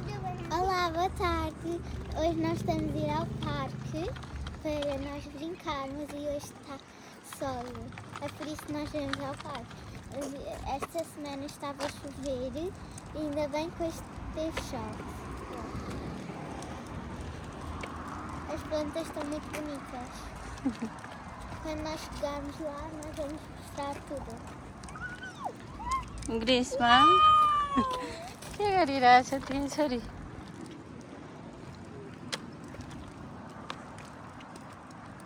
Olá, boa tarde. Hoje nós estamos a ir ao parque para nós brincarmos e hoje está sol. É por isso que nós vamos ao parque. Esta semana estava a chover e ainda bem que hoje teve sol. As plantas estão muito bonitas. Quando nós chegarmos lá, nós vamos mostrar tudo. ग्रीष्मा के गरिरहेछ तिमी छोरी?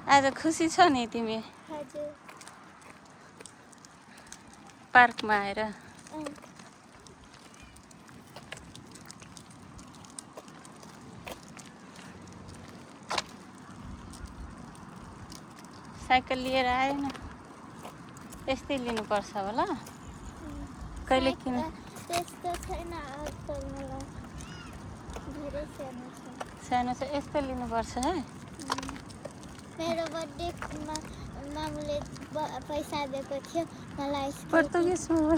आज खुसी छ नि तिमी हजुर पार्कमा आएर? साइकल लिएर आएन? यस्तै लिनुपर्छ होला। कहिले किन? त्यस्तो छैन आजकल मलाई धेरै सानो छ। सानो छ यस्तो लिनुपर्छ है। मेरो बर्थडेमा मामुले पैसा दिएको थियो मलाई पोर्तुगिजमा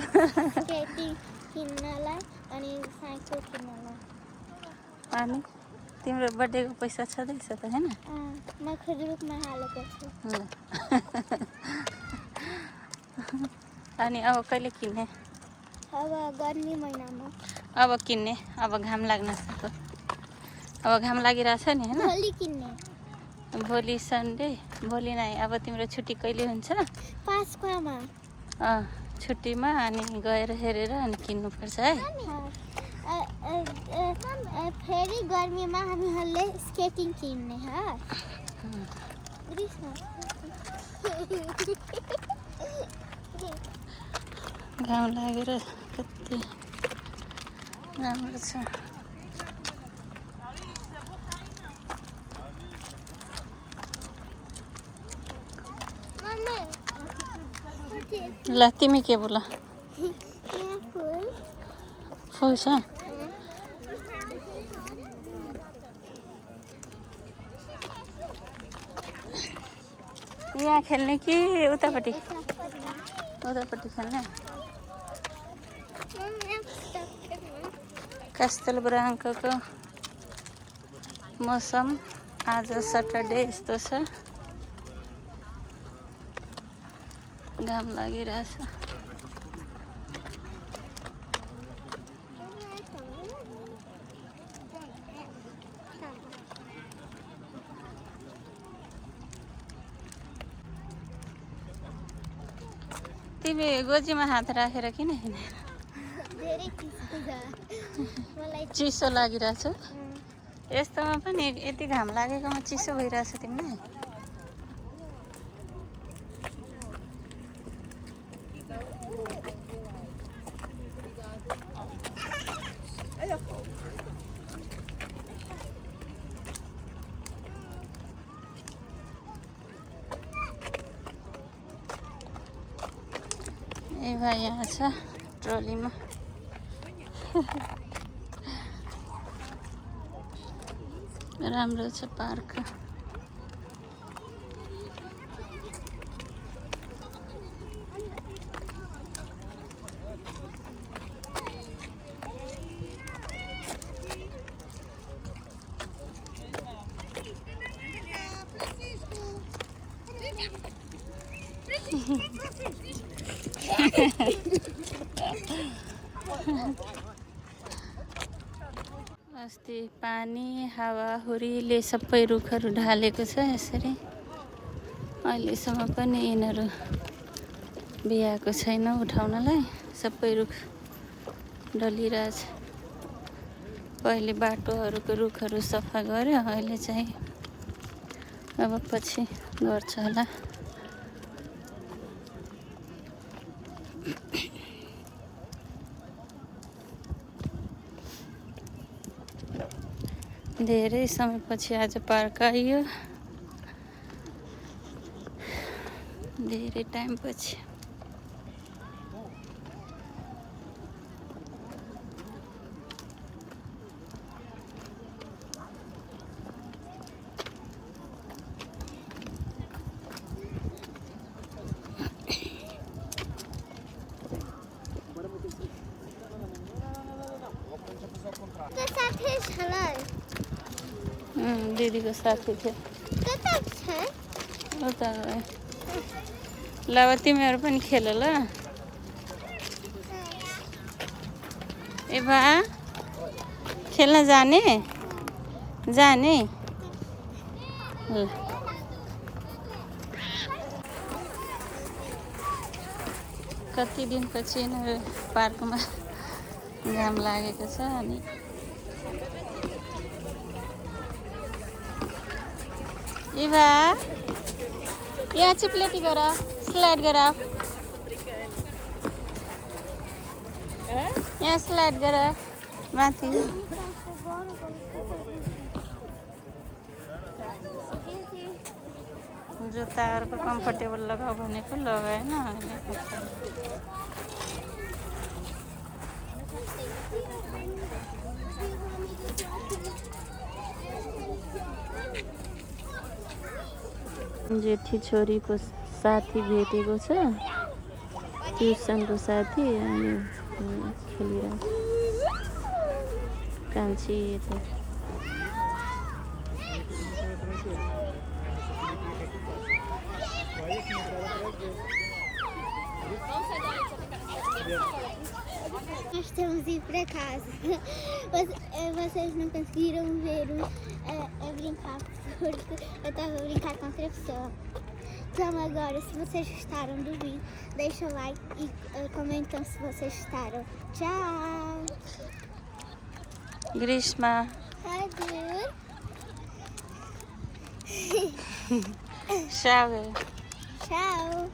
स्केटिङ किन्नलाई अनि साइकल किन्नलाई। अनि तिम्रो बर्थडेको पैसा छँदैछ त हैन? म खुद्रुकमा हालेको छु। अनि अब कहिले किन्ने? अब गर्मी महिनामा। अब किन्ने? अब घाम लाग्न सक्यो। अब घाम लागिरहेछ नि हैन? भोलि किन्ने। भोलि सन्डे? भोलि नै अब तिम्रो छुट्टी कहिले हुन्छ? पास्कामा। छुट्टीमा अनि गएर हेरेर अनि किन्नुपर्छ है। फेरि गर्मीमा हामीहरूले स्केटिङ किन्ने ह। घाम लागेर कति राम्रो छ। ल तिमी के बोल? फुल छ? यहाँ खेल्ने कि उतापट्टि? उतापट्टि खेल्ने? कास्टेल ब्राङ्कोको मौसम आज सटरडे यस्तो छ। घाम लागिरहेछ। तिमी गोजीमा हात राखेर किन हिँडेर? चिसो लागिरहेछ? यस्तोमा पनि यति घाम लागेकोमा चिसो भइरहेछ तिमीलाई? ए भाइ यहाँ छ ट्रलीमा। राम्रो छ पार्क। अस्ति पानी हावाहुरीले सबै रुखहरू ढालेको छ यसरी। अहिलेसम्म पनि यिनीहरू बिहाएको छैन उठाउनलाई। सबै रुख डलिरहेछ। पहिले बाटोहरूको रुखहरू सफा गर्यो, अहिले चाहिँ अब पछि गर्छ होला। धेरै समयपछि आज पार्क आइयो, धेरै टाइमपछि। के साथी दीदीको साथी थियो कता छ उता गयो ल अब तिमीहरू पनि खेल ल ए बा खेल्न जाने जाने ल कति दिनपछि यिनीहरू पार्कमा घाम लागेको छ अनि इभा यहाँ चिप्लेटी गर स्लाइड गर यहाँ स्लाइड गर माथि जुत्ताहरूको कम्फर्टेबल लगाऊ भनेको लगाएन जेठी छोरीको साथी भेटेको छ ट्युसनको साथी अनि खेलिरहेको कान्छी यता Nós estamos a ir para casa. Vocês não conseguiram ver a brincar porque eu estava a brincar com outra pessoa. Então agora, se vocês gostaram do vídeo, deixa o like e comentam se vocês gostaram. Tchau! Grishma Adeus! Chave Tchau!